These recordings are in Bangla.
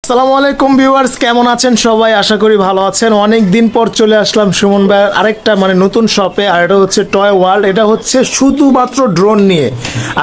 আসসালামু আলাইকুম ভিউয়ার্স, কেমন আছেন সবাই? আশা করি ভালো আছেন। অনেক দিন পর চলে আসলাম সুমন ভাইয়ের আরেকটা নতুন শপে, আর এটা হচ্ছে টয় ওয়ার্ল্ড। এটা হচ্ছে শুধুমাত্র ড্রোন নিয়ে।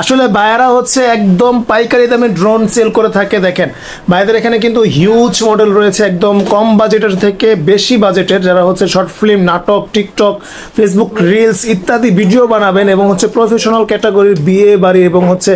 আসলে ভাইয়েরা হচ্ছে একদম পাইকারি দামে ড্রোন সেল করে থাকে। দেখেন ভাইদের এখানে কিন্তু হিউজ মডেল রয়েছে, একদম কম বাজেটের থেকে বেশি বাজেটের, যারা হচ্ছে শর্ট ফিল্ম, নাটক, টিকটক, ফেসবুক রিলস ইত্যাদি ভিডিও বানাবেন এবং হচ্ছে প্রফেশনাল ক্যাটাগরির বিয়ে বাড়ি এবং হচ্ছে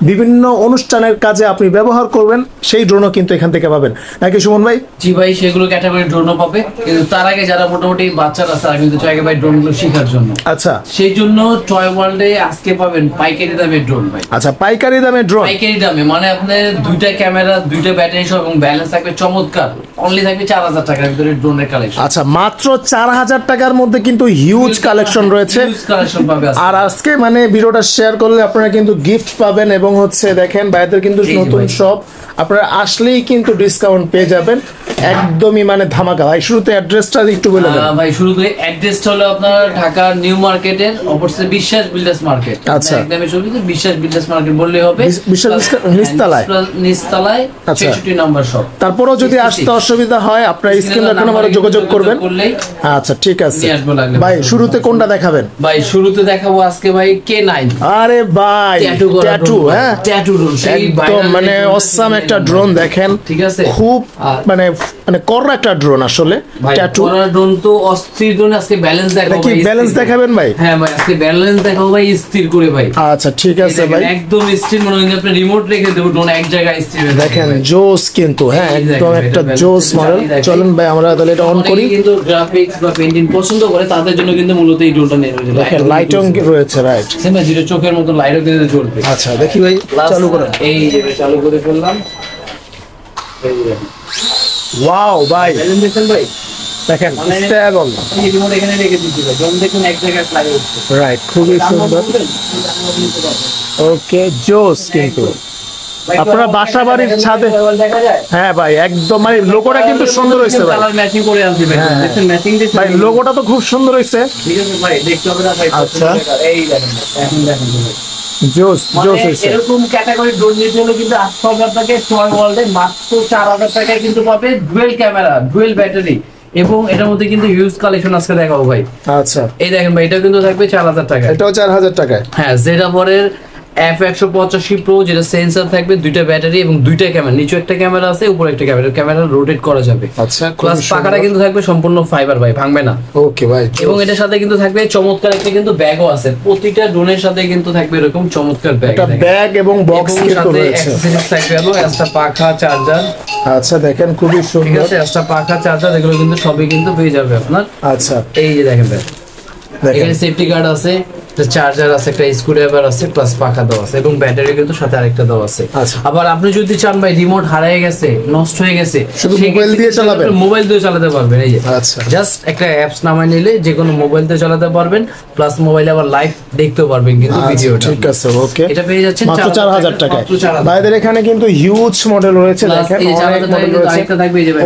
বিভিন্ন অনুষ্ঠানের কাজে আপনি ব্যবহার করবেন, সেই ড্রোনও কিন্তু এখান থেকে পাবেন, নাকি সুমন ভাই? জি ভাই, সেগুলো ক্যাটাগরি ড্রোনও পাবে, কিন্তু তার আগে যারা মোটামুটি বাচ্চারা আছে তারা কিন্তু চাই ভাই ড্রোনগুলো শেখার জন্য। আচ্ছা, সেই জন্য টয় ওয়ার্ল্ডে আজকে পাবেন পাইকারি দামে ড্রোন ভাই। আচ্ছা, পাইকারি দামে ড্রোন। পাইকারি দামে মানে আপনার দুইটা ক্যামেরা, দুইটা ব্যাটারি সহ এবং ব্যালেন্স থাকবে চমৎকার। অনলি থাকবে 4000 টাকার ভিতরে ড্রোনের কালেকশন। আচ্ছা, মাত্র 4000 টাকার মধ্যে কিন্তু হিউজ কালেকশন রয়েছে। হিউজ কালেকশন পাবে। আর আজকে ভিডিওটা শেয়ার করলে আপনারা কিন্তু গিফট পাবেন এবং হচ্ছে দেখেন ভাইদের কিন্তু নতুন শপ, আপনারা আসলেই কিন্তু ডিসকাউন্ট পেয়ে যাবেন একদমই ধামাকা। ভাই শুরুতে অ্যাড্রেসটা একটু বলে দেন। ভাই শুরুতে অ্যাড্রেসটা হলো আপনার ঢাকা নিউ মার্কেটের অপোজিটে বিশ্বাস বিল্ডার্স মার্কেট। আচ্ছা, একদমই শুরুতে বিশ্বাস বিল্ডার্স মার্কেট বললেই হবে। বিশ্বাস নিচতলায় 66 নম্বর শপ। তারপরেও যদি আসতে অসুবিধা হয় আপনারা স্ক্রিনে রাখা নম্বরে যোগাযোগ করবেন। আচ্ছা ঠিক আছে ভাই, শুরুতে কোনটা দেখাবেন? ভাই শুরুতে দেখাবো আজকে ভাই K9। আরে ভাই ট্যাটু, হ্যাঁ ট্যাটু ড্রোন, একদম অসাম একটা ড্রোন। দেখেন ঠিক আছে, খুব কররা একটা ড্রোন। আসলে ট্যাটু ড্রোন তো অস্থির ড্রোন। আজকে ব্যালেন্স দেখাবো। কি ব্যালেন্স দেখাবেন ভাই? হ্যাঁ ভাই, আজকে ব্যালেন্স দেখাবো ভাই, স্থির করে ভাই। আচ্ছা ঠিক আছে ভাই, একদম স্থির, মনে হয় আপনি রিমোট রেখে দেব, ড্রোন এক জায়গায় স্থির। দেখেন জোস, কিন্তু হ্যাঁ একদম একটা জোস মডেল। চলুন ভাই আমরা তাহলে এটা অন করি। কিন্তু গ্রাফিক্স বা পেইন্টিং পছন্দ করে তাদের জন্য কিন্তু মূলত এই ড্রোনটা নেওয়া হয়েছে। দেখেন লাইটিং রয়েছে, রাইট, সেম যেটা চোখের মতো লাইটও দিতে চলবে। আচ্ছা দেখি ভাই, চালু করুন। এই যে চালু করে ফেললাম। এই যে ওয়াও ভাই, দেখেন ভাই, দেখেন স্টেবল। এই রিমোট এখানে রেখে দিতে হবে, ড্রোন দেখুন এক জায়গায় ফ্লাই হচ্ছে। রাইট, খুবই সুন্দর। ওকে জোস। কিন্তু আপনারা বাসা বাড়ির ছাদে, হ্যাঁ ভাই একদম লোগোটা কিন্তু সুন্দর হয়েছে ভাই, কালার ম্যাচিং করে আনছি ভাই। দেখেন ম্যাচিং দিতে ভাই, লোগোটা তো খুব সুন্দর হয়েছে। ঠিক আছে ভাই, দেখতে হবে না ভাই। আচ্ছা এই দেখেন, এখন দেখেন জোস জোস হয়েছে। এরকম ক্যাটাগরি ড্রোন নিতে হলে কিন্তু আসতে হবে আপনাকে টয় ওয়ার্ল্ডে। মাত্র 4000 টাকায় কিন্তু পাবে ডুয়েল ক্যামেরা, ডুয়েল ব্যাটারি, এবং এটার মধ্যে কিন্তু হিউজ কালেকশন আজকে দেখাবো ভাই। আচ্ছা এই দেখেন ভাই, এটা কিন্তু থাকবে 4000 টাকা। এটাও 4000 টাকায়। হ্যাঁ, জেডাবরের F185 Pro, যেটা সেন্সর থাকবে, দুইটা ব্যাটারি এবং দুইটা ক্যামেরা। নিচে একটা ক্যামেরা আছে, উপরে একটা ক্যামেরা রোটেট করা যাবে। আচ্ছা, প্লাস পাখাটা কিন্তু থাকবে সম্পূর্ণ ফাইবার ভাই, ভাঙবে না। ওকে ভাই, এবং এটার সাথে কিন্তু থাকবে চমৎকার একটা কিন্তু ব্যাগও আছে। প্রতিটা ড্রোনের সাথে কিন্তু থাকবে এরকম চমৎকার ব্যাগ, একটা ব্যাগ এবং বক্স কিন্তু রয়েছে। অ্যাকসেসরিজ থাকবে এবং একটা পাখা, চার্জার। আচ্ছা দেখেন খুবই সুন্দর, ঠিক আছে, একটা পাখা, চার্জার, এগুলো কিন্তু সবই কিন্তু পেয়ে যাবে আপনার। আচ্ছা এই যে দেখেন ভাই, এখানে সেফটি গার্ড আছে, চার্জার আছে, একটা স্ক্রুড্রাইভার আছে, প্লাস পাখা দেওয়া আছে এবং ব্যাটারি কিন্তু সাথে আরেকটা দেওয়া আছে। আবার আপনি যদি চান ভাই রিমোট হারিয়ে গেছে, নষ্ট হয়ে গেছে, শুধু মোবাইল দিয়ে চালাবেন, মোবাইল দিয়ে চালাতে পারবেন। এই যে আচ্ছা, জাস্ট একটা অ্যাপস নামায় নিলে যে কোনো মোবাইল দিয়ে চালাতে পারবেন, প্লাস মোবাইলে আবার লাইভ দেখতেও পারবেন কিন্তু ভিডিওটা। ঠিক আছে, ওকে, এটা পেয়ে যাচ্ছেন মাত্র 4000 টাকায়। ভাইদের এখানে কিন্তু হিউজ মডেল রয়েছে, দেখেন অনেক মডেল রয়েছে।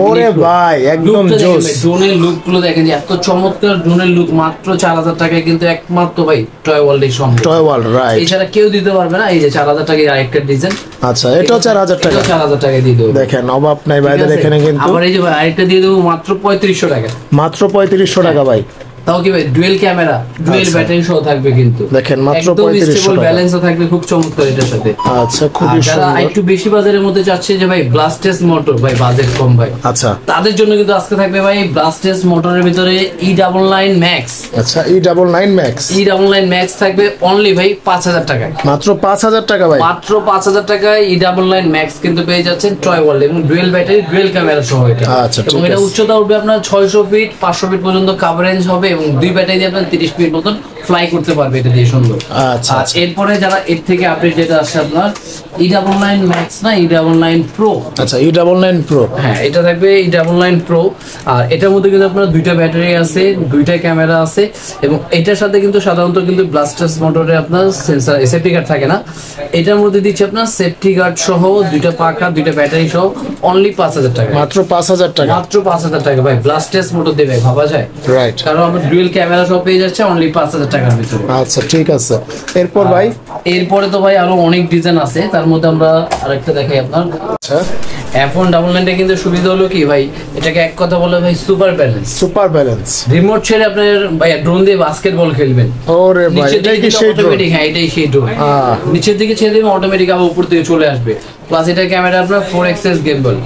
ওরে ভাই একদম জোস। ড্রোনের লুক গুলো দেখেন, এত চমৎকার ড্রোনের লুক। মাত্র 4000 টাকায় কিন্তু একমাত্র ভাই টয় ওয়ার্ল্ডের সঙ্গে। টয় ওয়ার্ল্ড, রাইট, এছাড়া কেউ দিতে পারবে না। এই যে 4000 টাকায় আরেকটা ডিজাইন। আচ্ছা, এটাও 4000 টাকা। 4000 টাকায় দিয়ে দেবো। দেখেন অভাব নাই ভাইদের এখানে কিন্তু। আবার এই যে ভাই আরেকটা দিয়ে দেবো মাত্র 3500 টাকা। মাত্র 3500 টাকা ভাই। তাও কি ভাই ডুয়েল ক্যামেরা, ডুয়েল ব্যাটারি সহ থাকবে কিন্তু। দেখেন মাত্র 3500 টাকা। ব্যালেন্সও থাকবে খুব চমৎকার এটার সাথে। আচ্ছা, খুবই সুন্দর। যারা একটু বেশি বাজারের মধ্যে চাচ্ছে যে ভাই ব্লাস্টেস মোটর, ভাই বাজেট কম ভাই, আচ্ছা, তাদের জন্য কিন্তু আজকে থাকবে ভাই ব্লাস্টেস মোটরের ভিতরে E99 Max। আচ্ছা, E99 Max, E99 Max থাকবে অনলি ভাই 5000 টাকায়। মাত্র 5000 টাকা ভাই। মাত্র 5000 টাকায় E99 Max কিন্তু পেয়ে যাচ্ছেন টয় ওয়ার্ল্ড এবং ডুয়েল ব্যাটারি, ডুয়েল ক্যামেরা সহ এটা। আচ্ছা, এবং এটা উচ্চতা উঠবে আপনার 600 ফিট, 500 ফিট পর্যন্ত কভারেজ হবে এবং দুই ব্যাটারি দিয়ে 30 ফিট মতন ফ্লাই করতে পারবে এটা দিয়ে সুন্দর। আচ্ছা, এরপরে যারা এর থেকে আপডেট যেটা আসছে আপনার E99 Max না, E99 Pro। আচ্ছা, E99 Pro, হ্যাঁ এটা থাকবে E99 Pro। আর এটার মধ্যে কিন্তু আপনার দুইটা ব্যাটারি আছে, দুইটা ক্যামেরা আছে এবং এটার সাথে কিন্তু সাধারণত কিন্তু ব্লাস্টার্স মোটরে আপনার সেন্সর সেফটি গার্ড থাকে না। এটার মধ্যে দিচ্ছে আপনার সেফটি গার্ড সহ দুইটা পাখা, দুইটা ব্যাটারি সহ অনলি 5000 টাকা। মাত্র 5000 টাকা। মাত্র 5000 টাকা ভাই, ব্লাস্টার্স মোটর দেবে ভাবা যায়, রাইট, কারণ আমরা ডুয়েল ক্যামেরা সহ পেয়ে যাচ্ছে অনলি 5000 টাকা। টাকার ভিতরে। আচ্ছা ঠিক আছে, এরপর ভাই? এরপরে তো ভাই আরো অনেক ডিজাইন আছে, তার মধ্যে আমরা আরেকটা দেখাই আপনার। আচ্ছা, F199 কিন্তু সুবিধা হলো কি ভাই, এটাকে এক কথা বলে ভাই super balance. Super balance remote ছেড়ে আপনার ভাই ড্রোন দিয়ে বাস্কেটবল খেলবেন। ওরে ভাই, এটাই কি সেই ড্রোন? হ্যাঁ, এটাই সেই ড্রোন। নিচের দিকে ছেড়ে দিবেন, অটোমেটিক আবার উপর দিকে চলে আসবে। প্লাস এটা ক্যামেরা আপনার 4 এক্সিস গিম্বল,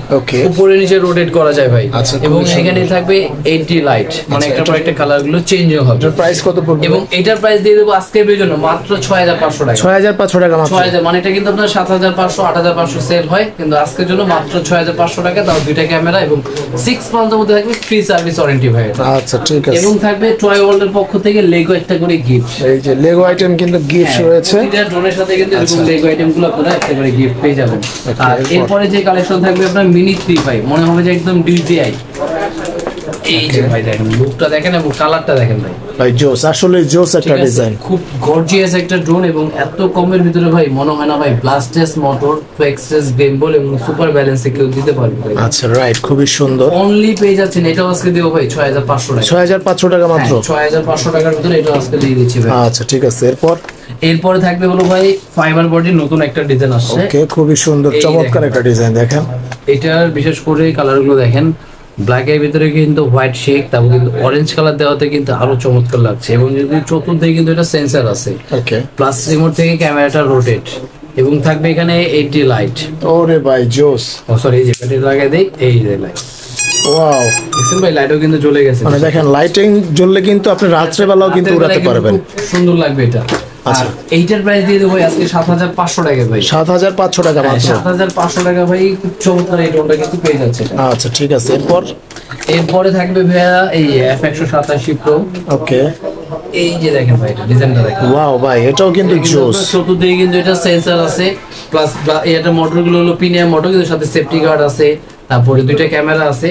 উপরে নিচে রোটেট করা যায় ভাই। এবং এখানে থাকবে 80 লাইট, মানে একটা পর একটা কালার গুলো চেঞ্জ হবে। এটার প্রাইস কত পড়বে? এবং এটার প্রাইস দিয়ে দেবো আজকের জন্য মাত্র 6500 টাকা। 6500 টাকা মাত্র। 6000, মানে এটা কিন্তু আপনার 7500 8500 সেল হয়, কিন্তু আজকের জন্য মাত্র 6500 টাকা। তাও দুইটা ক্যামেরা এবং 6 মান্থের মধ্যে থাকবে ফ্রি সার্ভিস ওয়ারেন্টি ভাই। আচ্ছা ঠিক আছে। এবং থাকবে টয় ওয়ার্ল্ড এর পক্ষ থেকে লেগো একটা করে গিফট। এই যে লেগো আইটেম কিন্তু গিফট রয়েছে। এটা ড্রোনের সাথে কিন্তু এরকম লেগো আইটেম গুলো আপনারা একটা করে গিফট পেয়ে যাবেন। আর এরপরে যে কালেকশন থাকবে আপনার মিনি 3 মনে হবে যে একদম ডিজিআই। এই যে ভাই দেখেন লুকটা দেখেন এবং কালারটা দেখেন ভাই, ভাই জোস, আসলে জোস একটা ডিজাইন, খুব গর্জিয়াস একটা ড্রোন। এবং এত কমের ভিতরে ভাই মনে হয় না ভাই ব্লাস্টেস মোটর, ফেক্সেস গিম্বল এবং সুপার ব্যালেন্সে কেউ দিতে পারবে ভাই। আচ্ছা রাইট, খুবই সুন্দর। অনলি পেয়ে যাচ্ছেন এটা আজকে দেব ভাই 6500 টাকা। 6500 টাকা মাত্র। 6500 টাকার ভিতরে এটা আজকে দিয়ে দিচ্ছি ভাই। আচ্ছা ঠিক আছে, এরপরে থাকবে হলো ভাই ফাইবার বডির নতুন একটা ডিজাইন আসছে। ওকে, খুবই সুন্দর চমৎকার একটা ডিজাইন দেখেন। এটার বিশেষ করে কালারগুলো দেখেন, ব্ল্যাক এর ভিতরে কিন্তু হোয়াইট শেক, তারপর কিন্তু অরেঞ্জ কালার দেওয়াতে কিন্তু আরো চমৎকার লাগছে। এবং যদি চতুর্দিকে কিন্তু এটা সেন্সর আছে, ওকে, প্লাস রিমোট থেকে ক্যামেরাটা রোটেট, এবং থাকবে এখানে 80 লাইট। ওরে ভাই জোস। ও সরি, এই যে ব্যাটারি লাগাই দেই, এই যে লাইট। ওয়াও, দেখেন ভাই লাইটও কিন্তু জ্বলে গেছে। মানে দেখেন লাইটিং জ্বললে কিন্তু আপনি রাত্রে বেলাও কিন্তু উড়াতে পারবেন। সুন্দর লাগবে এটা। আচ্ছা, এইটার প্রাইস দিয়ে দেবো আজকে 7500 টাকা ভাই। 7500 টাকা মাত্র। 7500 টাকা ভাই, খুব চমৎকার এই ড্রোনটা কিন্তু পেয়ে যাচ্ছে। আচ্ছা ঠিক আছে, এরপরে থাকবে ভাইয়া এই F187 Pro। ওকে, এই যে দেখেন ভাই এটা ডিজাইনটা দেখেন। ওয়াও ভাই, এটাও কিন্তু জোস। চতুর্দিকে কিন্তু এটা সেন্সর আছে, প্লাস এটা মোটরগুলো হলো প্রিমিয়াম মোটর, কিন্তু সাথে সেফটি গার্ড আছে, তারপরে দুইটা ক্যামেরা আছে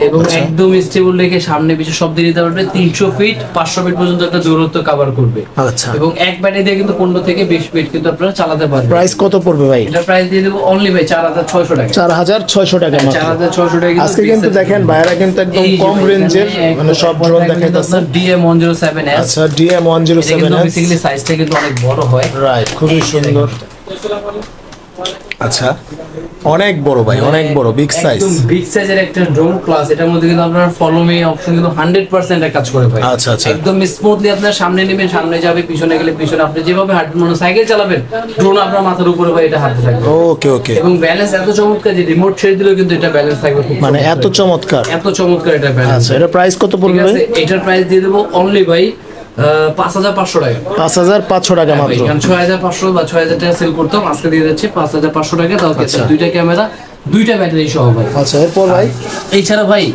এবং একদম স্টেবল রেখে সামনে পিছে সব দিয়ে দিতে পারবে। 300 ফিট 500 ফিট পর্যন্ত একটা দূরত্ব কভার করবে। আচ্ছা, এবং এক ব্যাটারি দিয়ে কিন্তু 15 থেকে 20 ফিট কিন্তু আপনারা চালাতে পারবেন। প্রাইস কত পড়বে ভাই? এটা প্রাইস দিয়ে দেব অনলি ভাই 4600 টাকা। 4600 টাকা মাত্র। 4600 টাকা। আজকে কিন্তু দেখেন ভাইরা কিন্তু একদম কম রেঞ্জের মানে সব ড্রোন দেখাইতাছে। DM107S। আচ্ছা, DM107S কিন্তু বেসিক্যালি সাইজটা কিন্তু অনেক বড় হয়। রাইট, খুবই সুন্দর। আচ্ছা, অনেক বড় ভাই, অনেক বড়, বিগ সাইজ, একদম বিগ সাইজের একটা ড্রোন। প্লাস এটার মধ্যে কিন্তু আপনার ফলো মি অপশন কিন্তু 100% এর কাজ করে ভাই। আচ্ছা আচ্ছা, একদম স্মুথলি আপনার সামনে নেবেন, সামনে যাবে, পিছনে গেলে পিছনে। আপনি যেভাবে হাঁটবেন, মানে সাইকেল চালাবেন, ড্রোন আপনার মাথার উপরে ভাই এটা হাতে থাকবে। ওকে ওকে। এবং ব্যালেন্স এত চমৎকার যে রিমোট ছেড়ে দিলেও কিন্তু এটা ব্যালেন্স থাকবে, মানে এত চমৎকার, এত চমৎকার এটা ব্যালেন্স। আচ্ছা, এটা প্রাইস কত পড়বে ভাই? এটার প্রাইস দিয়ে দেব অনলি ভাই 5500 টাকা। 5500 টাকা মাত্র। 6500 বা 6000 টাকা সেল করতাম, আজকে দিয়ে যাচ্ছে 5500 টাকা। তাও দুইটা ক্যামেরা, দুইটা ব্যাটারি সহ ভাই। আচ্ছা, এরপর ভাই? এছাড়া ভাই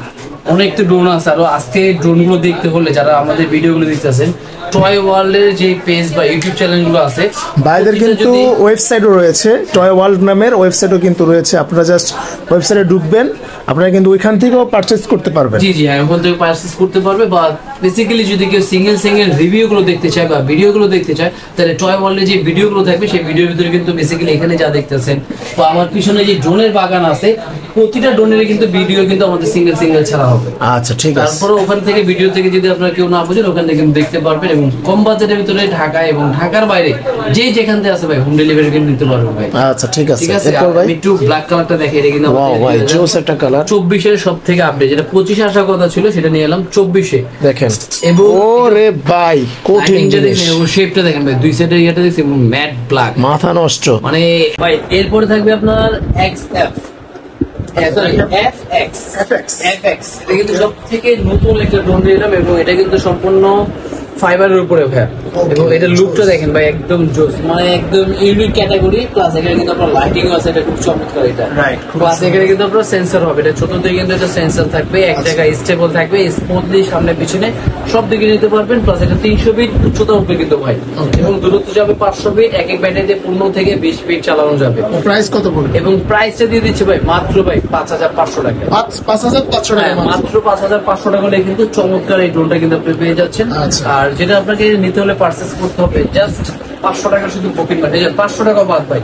অনেক তো ড্রোন আছে। আর আজকে ড্রোনগুলো দেখতে হলে যারা আমাদের ভিডিওগুলো দেখতেছেন, টয় ওয়ার্ল্ডের যে পেজ বা ইউটিউব চ্যানেলগুলো আছে, ভাইদের কিন্তু ওয়েবসাইটও রয়েছে, টয় ওয়ার্ল্ড নামের ওয়েবসাইটও কিন্তু রয়েছে। আপনারা জাস্ট ওয়েবসাইটে ঢুকবেন, আপনারা কিন্তু ওইখান থেকেও পারচেজ করতে পারবেন। জি জি, ওখান থেকে পারচেজ করতে পারবে। বা বেসিক্যালি যদি কেউ সিঙ্গেল রিভিউগুলো দেখতে চায় বা ভিডিওগুলো দেখতে চায়, তাহলে টয় ওয়ার্ল্ডে যে ভিডিওগুলো থাকবে সেই ভিডিওর ভিতরে কিন্তু বেসিক্যালি এখানে যা দেখতেছেন বা আমার পিছনে যে ড্রোনের বাগান আছে, প্রতিটা ড্রোনের কিন্তু ভিডিও কিন্তু আমাদের সিঙ্গেল ছাড়া হবে। আচ্ছা ঠিক আছে। তারপরে ওখান থেকে ভিডিও থেকে যদি আপনারা কেউ না বুঝেন, ওখান থেকে কিন্তু দেখতে পারবেন। এবং কম বাজেটের ভিতরে ঢাকা এবং ঢাকার বাইরে যে যেখান থেকে আছে ভাই, হোম ডেলিভারি কিন্তু নিতে পারবেন ভাই। আচ্ছা ঠিক আছে। ঠিক আছে, এরপর ভাই? আমি একটু ব্ল্যাক কালারটা দেখাই। এটা কিন্তু ওয়াও ভাই, জোস একটা কালার। 24 এর সব থেকে আপডেট, যেটা 25 আসার কথা ছিল সেটা নিয়ে এলাম 24 এ। দেখেন, এবং ওরে ভাই, কঠিন জিনিস। এবং শেপটা দেখেন ভাই, দুই সাইডে এটা দেখছি ম্যাট ব্ল্যাক, মাথা নষ্ট মানে ভাই। এরপরে থাকবে আপনার XF, সরি FX। এটা কিন্তু সব থেকে নতুন একটা ড্রোন দিলাম, এবং এটা কিন্তু সম্পূর্ণ ফাইবারের উপরে ভাই। এবং এটা লুকটা দেখেন ভাই, একদম জোস, মানে একদম ইউনিক ক্যাটাগরি। প্লাস এখানে কিন্তু আপনার লাইটিং আছে, এটা খুব চমৎকার এটা। প্লাস এখানে কিন্তু আপনার সেন্সর হবে, এটা চতুর্দিকে কিন্তু এটা সেন্সর থাকবে, এক জায়গায় স্টেবল থাকবে, স্মুথলি সামনে পিছনে সব দিকে নিতে পারবেন। প্লাস এটা 300 ফিট উচ্চতা উঠবে কিন্তু ভাই, এবং দূরত্ব যাবে 500 ফিট। এক ব্যাটারিতে 15 থেকে 20 ফিট চালানো যাবে। প্রাইস কত পড়বে? এবং প্রাইসটা দিয়ে দিচ্ছে ভাই মাত্র ভাই 5500 টাকা। 5500 টাকা মাত্র 5500 টাকা হলে কিন্তু চমৎকার এই ড্রোনটা কিন্তু আপনি পেয়ে যাচ্ছেন। আর যেটা আপনাকে নিতে হলে পারচেস করতে হবে জাস্ট 500 টাকা শুধু বুকিং, মানে 500 টাকা বাদ ভাই,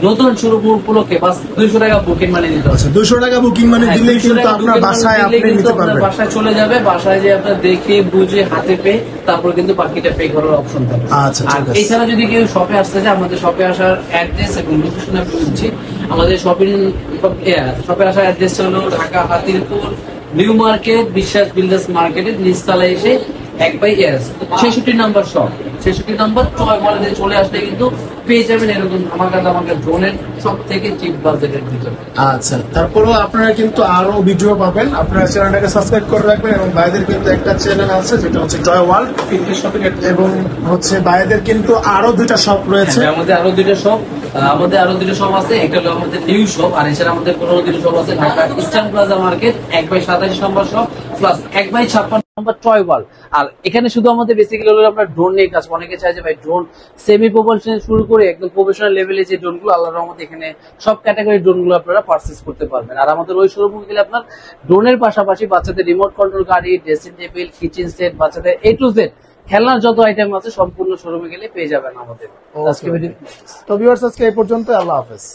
নতুন শুরু উপলক্ষে বাস 200 টাকা বুকিং মানি দিতে হবে। 200 টাকা বুকিং মানি হ্যাঁ, দিলেই 200 কিন্তু টাকা আপনার booking বাসায় money আপনি দিলেই কিন্তু নিতে আপনার পারবেন। বাসায় চলে যাবে, বাসায় যে আপনার দেখে বুঝে হাতে পেয়ে তারপর কিন্তু বাকিটা পে করার অপশন থাকে। আচ্ছা, আর ঠিক আছে। এছাড়া যদি কেউ শপে আসতে চায়, আমাদের শপে আসার অ্যাড্রেস এবং লোকেশন আমি বলছি। আমাদের শপে আসার অ্যাড্রেস হলো ঢাকা হাতিরপুল নিউ মার্কেট বিশ্বাস বিল্ডার্স মার্কেটের নিচতলায় এসে 1/66 নাম্বার শপ, 66 নাম্বার টয় ওয়ার্ল্ডে চলে আসলে কিন্তু পেয়ে যাবেন এরকম আমাকে ড্রোনের সব থেকে চিপ বাজেটের ভিতরে। আচ্ছা, তারপরেও আপনারা কিন্তু আরো ভিডিও পাবেন, আপনারা চ্যানেলটাকে সাবস্ক্রাইব করে রাখবেন। এবং ভাইদের কিন্তু একটা চ্যানেল আছে যেটা হচ্ছে টয় ওয়ার্ল্ড, এবং হচ্ছে ভাইদের কিন্তু আরো 2টা শপ রয়েছে। হ্যাঁ, আমাদের আরো 2টা শপ আছে। একটা হলো আমাদের নিউ শপ, আর এছাড়া আমাদের 15 শপ আছে ঢাকা ইস্টার্ন প্লাজা মার্কেট 1/27 নম্বর শপ প্লাস 1/56 নম্বর টয় ওয়ার্ল্ড। আর এখানে শুধু আমাদের বেসিক্যালি হলো আমরা ড্রোন নিয়ে কাজ। অনেকে চায় যে ভাই ড্রোন সেমি প্রফেশনাল শুরু করে একদম প্রফেশনাল লেভেলে যে ড্রোনগুলো, আল্লাহর রহমতে এখানে সব ক্যাটাগরির ড্রোনগুলো আপনারা পারচেজ করতে পারবেন। আর আমাদের ওই শোরুমে গেলে আপনার ড্রোনের পাশাপাশি বাচ্চাদের রিমোট কন্ট্রোল গাড়ি, ড্রেসিং টেবিল, কিচেন সেট, বাচ্চাদের A to Z খেলনার যত আইটেম আছে সম্পূর্ণ শোরুমে গেলে পেয়ে যাবেন আমাদের। আজকে ভিডিও তো ভিউয়ার্স, আজকে এই পর্যন্ত, আল্লাহ হাফেজ।